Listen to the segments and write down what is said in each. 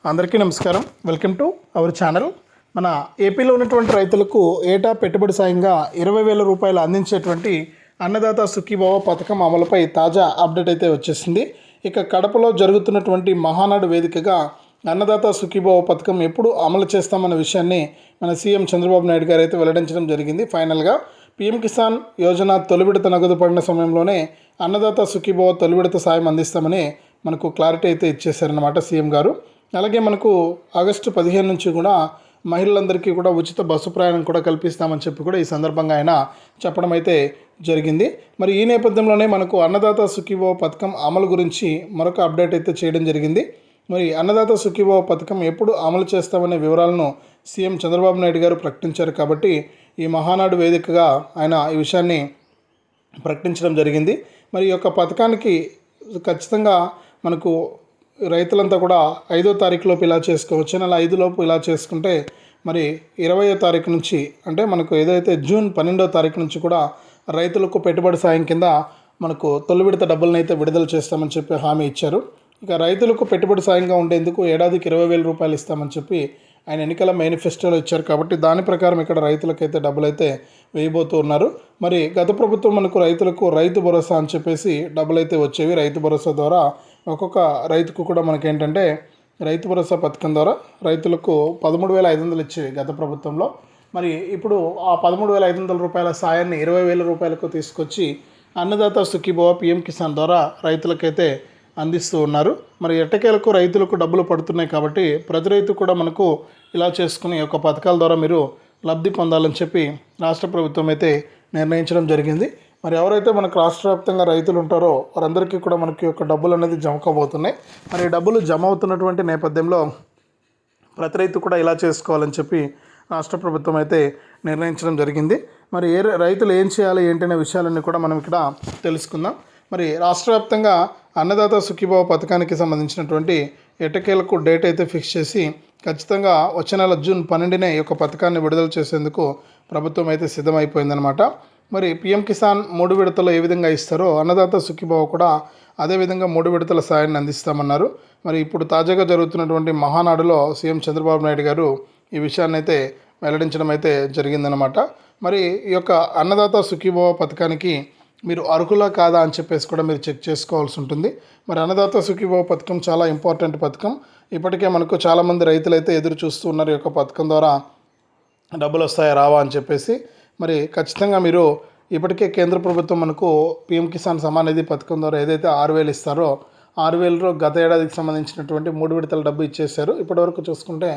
అందరికీ నమస్కారం. Welcome to our channel. మన ఏపీలో ఉన్నటువంటి రైతులకు ఏటా పెట్టుబడి సాయంగా 20,000 రూపాయలు అందించేటువంటి అన్నదాత సుఖీభవ పథకం అమలుపై తాజా అప్డేట్ అయితే వచ్చేసింది. ఇక కడపలో జరుగుతున్నటువంటి మహానాడు వేదికగా అన్నదాత సుఖీభవ పథకం ఎప్పుడు అమలు చేస్తామన్న విషయాన్ని మన సీఎం చంద్రబాబు నాయుడు గారు అయితే వెల్లడించడం జరిగింది. ఫైనల్గా పీఎం కిసాన్ యోజన తొలి విడత నగదు పడిన సమయంలోనే అన్నదాత సుఖీభవ తొలి విడత సాయం అందిస్తామని మనకు క్లారిటీ అయితే ఇచ్చేశారన్నమాట సీఎం గారు. అలాగే మనకు ఆగస్టు 15 నుంచి కూడా మహిళలందరికీ కూడా ఉచిత బస్సు ప్రయాణం కూడా కల్పిస్తామని చెప్పి కూడా ఈ సందర్భంగా ఆయన చెప్పడం అయితే జరిగింది. మరి ఈ నేపథ్యంలోనే మనకు అన్నదాత సుఖీభవ పథకం అమలు గురించి మరొక అప్డేట్ అయితే చేయడం జరిగింది. మరి అన్నదాత సుఖీభవ పథకం ఎప్పుడు అమలు చేస్తామనే వివరాలను సీఎం చంద్రబాబు నాయుడు గారు ప్రకటించారు కాబట్టి ఈ మహానాడు వేదికగా ఆయన ఈ విషయాన్ని ప్రకటించడం జరిగింది. మరి ఈ యొక్క పథకానికి ఖచ్చితంగా మనకు రైతులంతా కూడా 5వ తారీఖులోపు ఇలా చేసుకోవచ్చు. నెల 5 లోపు ఇలా చేసుకుంటే మరి 20వ తారీఖు నుంచి అంటే మనకు ఏదైతే జూన్ 12వ తారీఖు నుంచి కూడా రైతులకు పెట్టుబడి సాయం కింద మనకు తొలి విడత డబ్బులను అయితే విడుదల చేస్తామని చెప్పి హామీ ఇచ్చారు. ఇక రైతులకు పెట్టుబడి సాయంగా ఉండేందుకు ఏడాదికి 20,000 రూపాయలు ఇస్తామని చెప్పి ఆయన ఎన్నికల మేనిఫెస్టోలో ఇచ్చారు కాబట్టి దాని ప్రకారం ఇక్కడ రైతులకైతే డబ్బులు అయితే వేయబోతూ ఉన్నారు. మరి గత ప్రభుత్వం మనకు రైతులకు రైతు భరోసా అని చెప్పేసి డబ్బులు అయితే వచ్చేవి. రైతు భరోసా ద్వారా ఒక్కొక్క రైతుకు కూడా మనకేంటంటే రైతు భరోసా పథకం ద్వారా రైతులకు 13,500 ఇచ్చేవి గత ప్రభుత్వంలో. మరి ఇప్పుడు ఆ 13,500 రూపాయల సాయాన్ని 20,000 రూపాయలకు తీసుకొచ్చి అన్నదాత సుఖీభవ పీఎం కిసాన్ ద్వారా రైతులకైతే అందిస్తూ ఉన్నారు. మరి ఎట్టకేలకు రైతులకు డబ్బులు పడుతున్నాయి కాబట్టి ప్రతి రైతు కూడా మనకు ఇలా చేసుకుని ఒక పథకాల ద్వారా మీరు లబ్ధి పొందాలని చెప్పి రాష్ట్ర ప్రభుత్వం అయితే నిర్ణయించడం జరిగింది. మరి ఎవరైతే మనకు రాష్ట్ర వ్యాప్తంగా రైతులు ఉంటారో వారందరికీ కూడా మనకి ఒక డబ్బులు అనేది జమ కాబోతున్నాయి. మరి డబ్బులు జమ అవుతున్నటువంటి నేపథ్యంలో ప్రతి రైతు కూడా ఇలా చేసుకోవాలని చెప్పి రాష్ట్ర ప్రభుత్వం అయితే నిర్ణయించడం జరిగింది. మరి రైతులు ఏం చేయాలి ఏంటనే విషయాలన్నీ కూడా మనం ఇక్కడ తెలుసుకుందాం. మరి రాష్ట్ర వ్యాప్తంగా అన్నదాత సుఖీభవ పథకానికి సంబంధించినటువంటి ఎట్టకేలకు డేట్ అయితే ఫిక్స్ చేసి ఖచ్చితంగా వచ్చే నెల జూన్ 12నే ఈ యొక్క పథకాన్ని విడుదల చేసేందుకు ప్రభుత్వం అయితే సిద్ధమైపోయిందనమాట. మరి పీఎం కిసాన్ 3 విడతలు ఏ విధంగా ఇస్తారో అన్నదాత సుఖీభవ కూడా అదేవిధంగా 3 విడతల సాయాన్ని అందిస్తామన్నారు. మరి ఇప్పుడు తాజాగా జరుగుతున్నటువంటి మహానాడులో సీఎం చంద్రబాబు నాయుడు గారు ఈ విషయాన్ని అయితే వెల్లడించడం అయితే జరిగిందనమాట. మరి ఈ యొక్క అన్నదాత సుఖీభవ పథకానికి మీరు అర్హులా కాదా అని చెప్పేసి కూడా మీరు చెక్ చేసుకోవాల్సి ఉంటుంది. మరి అన్నదాత సుఖీభవ పథకం చాలా ఇంపార్టెంట్ పథకం. ఇప్పటికే మనకు చాలామంది రైతులు అయితే ఎదురు చూస్తూ ఉన్నారు ఈ యొక్క పథకం ద్వారా డబ్బులు వస్తాయా రావా అని చెప్పేసి. మరి ఖచ్చితంగా మీరు ఇప్పటికే కేంద్ర ప్రభుత్వం మనకు పీఎం కిసాన్ సమాన్ నిధి పథకం ద్వారా ఏదైతే 6,000 ఇస్తారో 6,000 గత ఏడాదికి సంబంధించినటువంటి 3 విడతల డబ్బు ఇచ్చేశారు. ఇప్పటివరకు చూసుకుంటే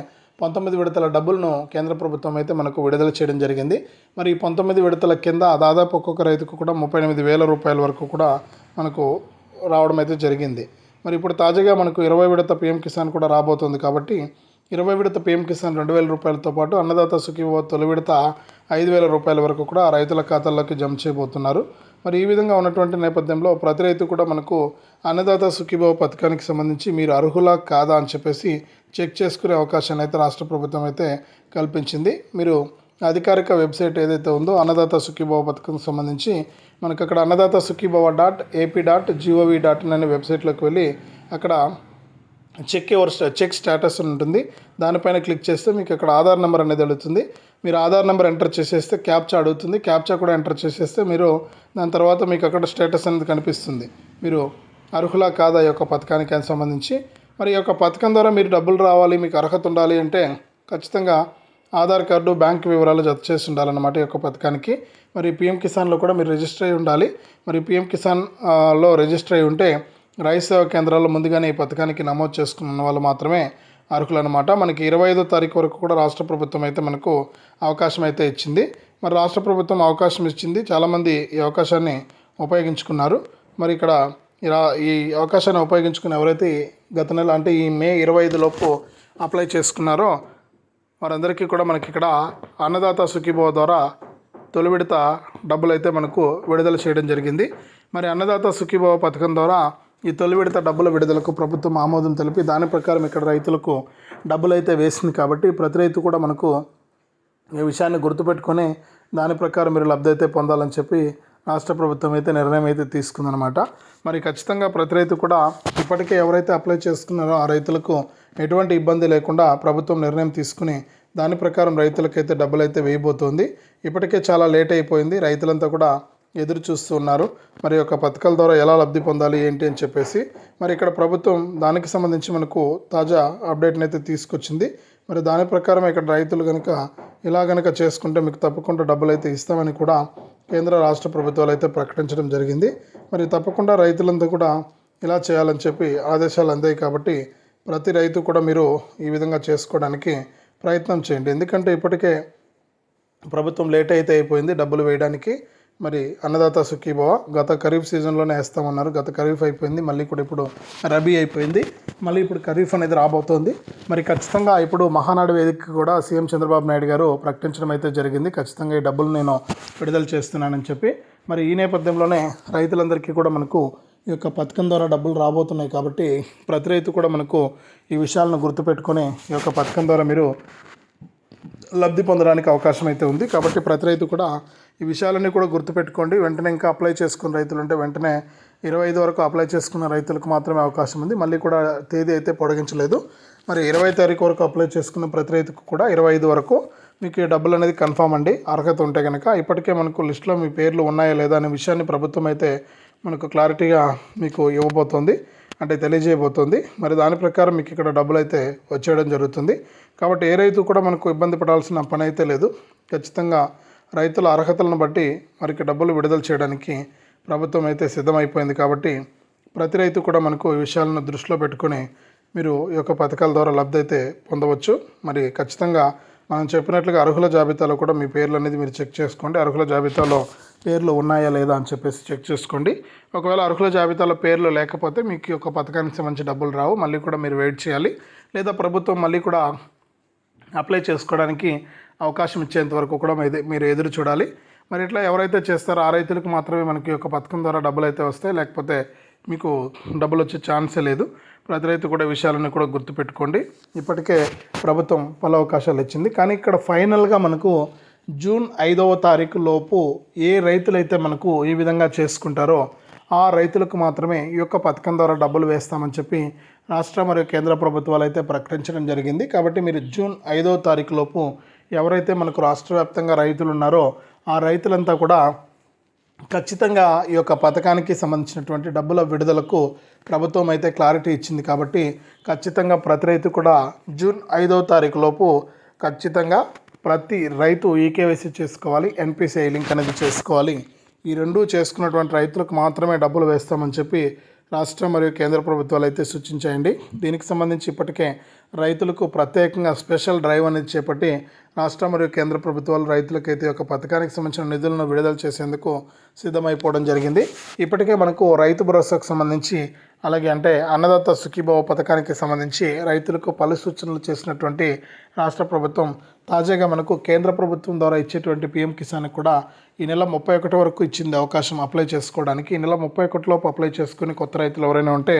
19 విడతల డబ్బులను కేంద్ర ప్రభుత్వం అయితే మనకు విడుదల చేయడం జరిగింది. మరి 19 విడతల కింద దాదాపు ఒక్కొక్క రైతుకు కూడా 38,000 రూపాయల వరకు కూడా మనకు రావడం అయితే జరిగింది. మరి ఇప్పుడు తాజాగా మనకు 20 విడత పీఎం కిసాన్ కూడా రాబోతుంది కాబట్టి 20 విడత పీఎం కిసాన్ 2,000 రూపాయలతో పాటు అన్నదాత సుఖీభవ తొలి విడత 5,000 రూపాయల వరకు కూడా రైతుల ఖాతాల్లోకి జమ చేయబోతున్నారు. మరి ఈ విధంగా ఉన్నటువంటి నేపథ్యంలో ప్రతి రైతు కూడా మనకు అన్నదాత సుఖీభవ పథకానికి సంబంధించి మీరు అర్హులా కాదా అని చెప్పేసి చెక్ చేసుకునే అవకాశాన్ని అయితే రాష్ట్ర ప్రభుత్వం అయితే కల్పించింది. మీరు అధికారిక వెబ్సైట్ ఏదైతే ఉందో అన్నదాత సుఖీభవ పథకం సంబంధించి మనకు అక్కడ అన్నదాత సుఖీభవ .ap.gov.in అనే వెబ్సైట్లోకి వెళ్ళి అక్కడ చెక్ స్టేటస్ అని ఉంటుంది. దానిపైన క్లిక్ చేస్తే మీకు అక్కడ ఆధార్ నెంబర్ అనేది అడుగుతుంది. మీరు ఆధార్ నెంబర్ ఎంటర్ చేసేస్తే క్యాప్చా అడుగుతుంది. క్యాప్చా కూడా ఎంటర్ చేసేస్తే మీరు దాని తర్వాత మీకు అక్కడ స్టేటస్ అనేది కనిపిస్తుంది. మీరు అర్హులా కాదా ఈ యొక్క పథకానికి సంబంధించి. మరి ఈ యొక్క పథకం ద్వారా మీరు డబ్బులు రావాలి, మీకు అర్హత ఉండాలి అంటే ఖచ్చితంగా ఆధార్ కార్డు, బ్యాంక్ వివరాలు జత చేసి ఉండాలన్నమాట ఈ యొక్క పథకానికి. మరి పీఎం కిసాన్లో కూడా మీరు రిజిస్టర్ అయి ఉండాలి. మరి పీఎం కిసాన్లో రిజిస్టర్ అయి ఉంటే రైతు సేవా కేంద్రాల్లో ముందుగానే ఈ పథకానికి నమోదు చేసుకున్న వాళ్ళు మాత్రమే అర్హులు అనమాట. మనకి 25వ తారీఖు వరకు కూడా రాష్ట్ర ప్రభుత్వం అయితే మనకు అవకాశం అయితే ఇచ్చింది. మరి రాష్ట్ర ప్రభుత్వం అవకాశం ఇచ్చింది, చాలామంది ఈ అవకాశాన్ని ఉపయోగించుకున్నారు. మరి ఇక్కడ ఈ అవకాశాన్ని ఉపయోగించుకుని ఎవరైతే గత నెల అంటే ఈ మే 25 లోపు అప్లై చేసుకున్నారో వారందరికీ కూడా మనకి ఇక్కడ అన్నదాత సుఖీభవ ద్వారా తొలి విడత డబ్బులు అయితే మనకు విడుదల చేయడం జరిగింది. మరి అన్నదాత సుఖీభవ పథకం ద్వారా ఈ తొలి విడత డబ్బుల విడుదలకు ప్రభుత్వం ఆమోదం తెలిపి దాని ప్రకారం ఇక్కడ రైతులకు డబ్బులు అయితే వేసింది కాబట్టి ప్రతి రైతు కూడా మనకు ఈ విషయాన్ని గుర్తుపెట్టుకొని దాని ప్రకారం మీరు లబ్ధి అయితే పొందాలని చెప్పి రాష్ట్ర ప్రభుత్వం అయితే నిర్ణయం అయితే తీసుకుందనమాట. మరి ఖచ్చితంగా ప్రతి రైతు కూడా ఇప్పటికే ఎవరైతే అప్లై చేసుకున్నారో ఆ రైతులకు ఎటువంటి ఇబ్బంది లేకుండా ప్రభుత్వం నిర్ణయం తీసుకుని దాని ప్రకారం రైతులకైతే డబ్బులు అయితే వేయబోతోంది. ఇప్పటికే చాలా లేట్ అయిపోయింది. రైతులంతా కూడా ఎదురు చూస్తూ ఉన్నారు. మరి యొక్క పథకాల ద్వారా ఎలా లబ్ధి పొందాలి ఏంటి అని చెప్పేసి మరి ఇక్కడ ప్రభుత్వం దానికి సంబంధించి మనకు తాజా అప్డేట్ని అయితే తీసుకొచ్చింది. మరి దాని ప్రకారం ఇక్కడ రైతులు కనుక ఇలా కనుక చేసుకుంటే మీకు తప్పకుండా డబ్బులు అయితే ఇస్తామని కూడా కేంద్ర రాష్ట్ర ప్రభుత్వాలు అయితే ప్రకటించడం జరిగింది. మరి తప్పకుండా రైతులంతా కూడా ఇలా చేయాలని చెప్పి ఆదేశాలు అందాయి. కాబట్టి ప్రతి రైతు కూడా మీరు ఈ విధంగా చేసుకోవడానికి ప్రయత్నం చేయండి. ఎందుకంటే ఇప్పటికే ప్రభుత్వం లేట్ అయితే అయిపోయింది డబ్బులు వేయడానికి. మరి అన్నదాత సుఖీభవ గత ఖరీఫ్ సీజన్లోనే వేస్తామన్నారు. గత ఖరీఫ్ అయిపోయింది, మళ్ళీ కూడా ఇప్పుడు రబీ అయిపోయింది, మళ్ళీ ఇప్పుడు ఖరీఫ్ అనేది రాబోతోంది. మరి ఖచ్చితంగా ఇప్పుడు మహానాడు వేదిక కూడా సీఎం చంద్రబాబు నాయుడు గారు ప్రకటించడం అయితే జరిగింది. ఖచ్చితంగా ఈ డబ్బులు నేను విడుదల చేస్తున్నానని చెప్పి. మరి ఈ నేపథ్యంలోనే రైతులందరికీ కూడా మనకు ఈ యొక్క పథకం ద్వారా డబ్బులు రాబోతున్నాయి. కాబట్టి ప్రతి రైతు కూడా మనకు ఈ విషయాలను గుర్తుపెట్టుకొని ఈ యొక్క పథకం ద్వారా మీరు లబ్ధి పొందడానికి అవకాశం అయితే ఉంది. కాబట్టి ప్రతి రైతు కూడా ఈ విషయాలన్నీ కూడా గుర్తుపెట్టుకోండి. వెంటనే ఇంకా అప్లై చేసుకున్న రైతులు ఉంటే వెంటనే 25 వరకు అప్లై చేసుకున్న రైతులకు మాత్రమే అవకాశం ఉంది. మళ్ళీ కూడా తేదీ అయితే పొడిగించలేదు. మరి 20 తారీఖు వరకు అప్లై చేసుకున్న ప్రతి రైతుకు కూడా 25 వరకు మీకు ఈ డబ్బులు అనేది కన్ఫామ్ అండి. అర్హత ఉంటే కనుక. ఇప్పటికే మనకు లిస్టులో మీ పేర్లు ఉన్నాయా లేదా అనే విషయాన్ని ప్రభుత్వం అయితే మనకు క్లారిటీగా మీకు ఇవ్వబోతోంది, అంటే తెలియజేయబోతోంది. మరి దాని ప్రకారం మీకు ఇక్కడ డబ్బులు అయితే వచ్చేయడం జరుగుతుంది. కాబట్టి ఏ రైతు కూడా మనకు ఇబ్బంది పడాల్సిన పని అయితే లేదు. ఖచ్చితంగా రైతుల అర్హతలను బట్టి మరికి డబ్బులు విడుదల చేయడానికి ప్రభుత్వం అయితే సిద్ధమైపోయింది. కాబట్టి ప్రతి రైతు కూడా మనకు ఈ విషయాలను దృష్టిలో పెట్టుకొని మీరు ఈ యొక్క పథకాల ద్వారా లబ్ధి అయితే పొందవచ్చు. మరి ఖచ్చితంగా మనం చెప్పినట్లుగా అర్హుల జాబితాలో కూడా మీ పేర్లు అనేది మీరు చెక్ చేసుకోండి. అర్హుల జాబితాలో పేర్లు ఉన్నాయా లేదా అని చెప్పేసి చెక్ చేసుకోండి. ఒకవేళ అర్హుల జాబితాలో పేర్లు లేకపోతే మీకు ఈ యొక్క పథకానికి సంబంధించి డబ్బులు రావు. మళ్ళీ కూడా మీరు వెయిట్ చేయాలి. లేదా ప్రభుత్వం మళ్ళీ కూడా అప్లై చేసుకోవడానికి అవకాశం ఇచ్చేంత వరకు కూడా మీరు ఎదురు చూడాలి. మరి ఇట్లా ఎవరైతే చేస్తారో ఆ రైతులకు మాత్రమే మనకి యొక్క పథకం ద్వారా డబ్బులు అయితే వస్తాయి. లేకపోతే మీకు డబ్బులు వచ్చే ఛాన్సే లేదు. ప్రతి రైతు కూడా విషయాలను కూడా గుర్తుపెట్టుకోండి. ఇప్పటికే ప్రభుత్వం పలు అవకాశాలు ఇచ్చింది. కానీ ఇక్కడ ఫైనల్గా మనకు జూన్ 5వ తారీఖు లోపు ఏ రైతులైతే మనకు ఈ విధంగా చేసుకుంటారో ఆ రైతులకు మాత్రమే ఈ యొక్క పథకం ద్వారా డబ్బులు వేస్తామని చెప్పి రాష్ట్ర మరియు కేంద్ర ప్రభుత్వాలు అయితే ప్రకటించడం జరిగింది. కాబట్టి మీరు జూన్ 5వ తారీఖు లోపు ఎవరైతే మనకు రాష్ట్ర వ్యాప్తంగా రైతులు ఉన్నారో ఆ రైతులంతా కూడా ఖచ్చితంగా ఈ యొక్క పథకానికి సంబంధించినటువంటి డబ్బుల విడుదలకు ప్రభుత్వం అయితే క్లారిటీ ఇచ్చింది. కాబట్టి ఖచ్చితంగా ప్రతి రైతు కూడా జూన్ 5వ తారీఖు లోపు ఖచ్చితంగా ప్రతి రైతు ఈకేవైసీ చేసుకోవాలి, ఎన్పిసిఐ లింక్ అనేది చేసుకోవాలి. ఈ రెండూ చేసుకున్నటువంటి రైతులకు మాత్రమే డబ్బులు వేస్తామని చెప్పి రాష్ట్ర మరియు కేంద్ర ప్రభుత్వాలు అయితే సూచించాయండి. దీనికి సంబంధించి ఇప్పటికే రైతులకు ప్రత్యేకంగా స్పెషల్ డ్రైవ్ అనేది చేపట్టి రాష్ట్ర మరియు కేంద్ర ప్రభుత్వాలు రైతులకైతే ఒక పథకానికి సంబంధించిన నిధులను విడుదల చేసేందుకు సిద్ధమైపోవడం జరిగింది. ఇప్పటికే మనకు రైతు భరోసాకు సంబంధించి అలాగే అంటే అన్నదాత సుఖీభవ పథకానికి సంబంధించి రైతులకు పలు సూచనలు చేసినటువంటి రాష్ట్ర ప్రభుత్వం తాజాగా మనకు కేంద్ర ప్రభుత్వం ద్వారా ఇచ్చేటువంటి పిఎం కిసాన్ కూడా ఈ నెల 31 వరకు ఇచ్చింది అవకాశం అప్లై చేసుకోవడానికి. ఈ నెల 31 లోపు అప్లై చేసుకుని కొత్త రైతులు ఎవరైనా ఉంటే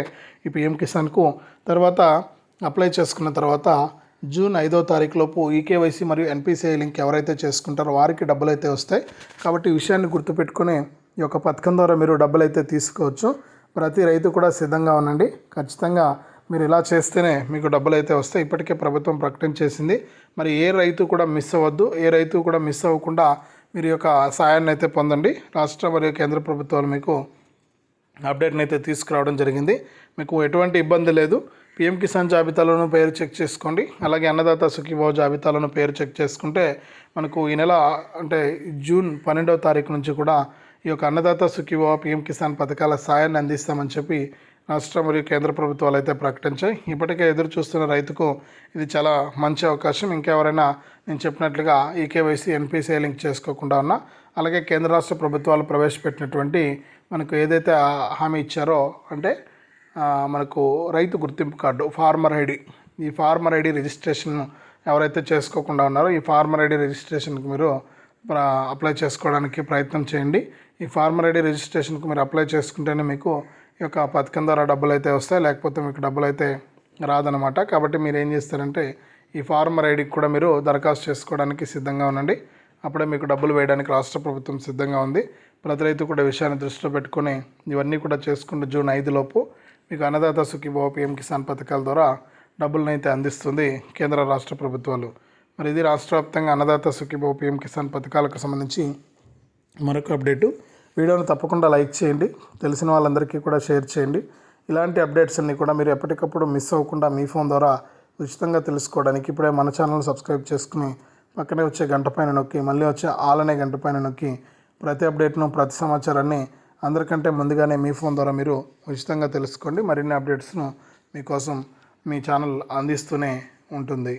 ఈ పిఎం కిసాన్కు తర్వాత అప్లై చేసుకున్న తర్వాత జూన్ 5వ తారీఖు లోపు ఈకేవైసీ మరియు ఎన్పిసిఐ లింక్ ఎవరైతే చేసుకుంటారో వారికి డబ్బులు అయితే వస్తాయి. కాబట్టి ఈ విషయాన్ని గుర్తుపెట్టుకుని ఈ యొక్క పథకం ద్వారా మీరు డబ్బులు అయితే తీసుకోవచ్చు. ప్రతి రైతు కూడా సిద్ధంగా ఉండండి. ఖచ్చితంగా మీరు ఇలా చేస్తేనే మీకు డబ్బులు అయితే వస్తాయి. ఇప్పటికే ప్రభుత్వం ప్రకటించేసింది. మరి ఏ రైతు కూడా మిస్ అవ్వద్దు. ఏ రైతు కూడా మిస్ అవ్వకుండా మీరు యొక్క సాయాన్ని అయితే పొందండి. రాష్ట్ర మరియు కేంద్ర ప్రభుత్వాలు మీకు అప్డేట్ని అయితే తీసుకురావడం జరిగింది. మీకు ఎటువంటి ఇబ్బంది లేదు. పిఎం కిసాన్ జాబితాలోనూ పేరు చెక్ చేసుకోండి. అలాగే అన్నదాత సుఖీభవ జాబితాలోనూ పేరు చెక్ చేసుకుంటే మనకు ఈ నెల అంటే జూన్ 12వ తారీఖు నుంచి కూడా ఈ యొక్క అన్నదాత సుఖీభవ పిఎం కిసాన్ పథకాల సాయాన్ని అందిస్తామని చెప్పి రాష్ట్ర మరియు కేంద్ర ప్రభుత్వాలు అయితే ప్రకటించాయి. ఇప్పటికే ఎదురు చూస్తున్న రైతుకు ఇది చాలా మంచి అవకాశం. ఇంకెవరైనా నేను చెప్పినట్లుగా ఈకేవైసీ ఎన్పిసిఐ లింక్ చేసుకోకుండా ఉన్నా అలాగే కేంద్ర రాష్ట్ర ప్రభుత్వాలు ప్రవేశపెట్టినటువంటి మనకు ఏదైతే హామీ ఇచ్చారో అంటే మనకు రైతు గుర్తింపు కార్డు ఫార్మర్ ఐడి, ఈ ఫార్మర్ ఐడి రిజిస్ట్రేషన్ ఎవరైతే చేసుకోకుండా ఉన్నారో ఈ ఫార్మర్ ఐడి రిజిస్ట్రేషన్కి మీరు అప్లై చేసుకోవడానికి ప్రయత్నం చేయండి. ఈ ఫార్మర్ ఐడి రిజిస్ట్రేషన్కి మీరు అప్లై చేసుకుంటేనే మీకు ఈ యొక్క పథకం ద్వారా డబ్బులు అయితే వస్తాయి. లేకపోతే మీకు డబ్బులు అయితే రాదనమాట. కాబట్టి మీరు ఏం చేస్తారంటే ఈ ఫార్మర్ ఐడికి కూడా మీరు దరఖాస్తు చేసుకోవడానికి సిద్ధంగా ఉండండి. అప్పుడే మీకు డబ్బులు వేయడానికి రాష్ట్ర ప్రభుత్వం సిద్ధంగా ఉంది. ప్రతి రైతు కూడా విషయాన్ని దృష్టిలో పెట్టుకొని ఇవన్నీ కూడా చేసుకుంటూ జూన్ 5 లోపు మీకు అన్నదాత సుఖీభవ పిఎం కిసాన్ పథకాల ద్వారా డబ్బులను అయితే అందిస్తుంది కేంద్ర రాష్ట్ర ప్రభుత్వాలు. మరి ఇది రాష్ట్ర వ్యాప్తంగా అన్నదాత సుఖీభవ పీఎం కిసాన్ పథకాలకు సంబంధించి మరొక అప్డేటు. వీడియోను తప్పకుండా లైక్ చేయండి, తెలిసిన వాళ్ళందరికీ కూడా షేర్ చేయండి. ఇలాంటి అప్డేట్స్ అన్నీ కూడా మీరు ఎప్పటికప్పుడు మిస్ అవ్వకుండా మీ ఫోన్ ద్వారా ఉచితంగా తెలుసుకోవడానికి ఇప్పుడే మన ఛానల్ సబ్స్క్రైబ్ చేసుకుని పక్కనే వచ్చే గంట పైన నొక్కి మళ్ళీ వచ్చే ఆల్ అనే గంట పైన నొక్కి ప్రతి అప్డేట్ను, ప్రతి సమాచారాన్ని అందరికంటే ముందుగానే మీ ఫోన్ ద్వారా మీరు ఉచితంగా తెలుసుకోండి. మరిన్ని అప్డేట్స్ను మీకోసం మీ ఛానల్ అందిస్తూనే ఉంటుంది.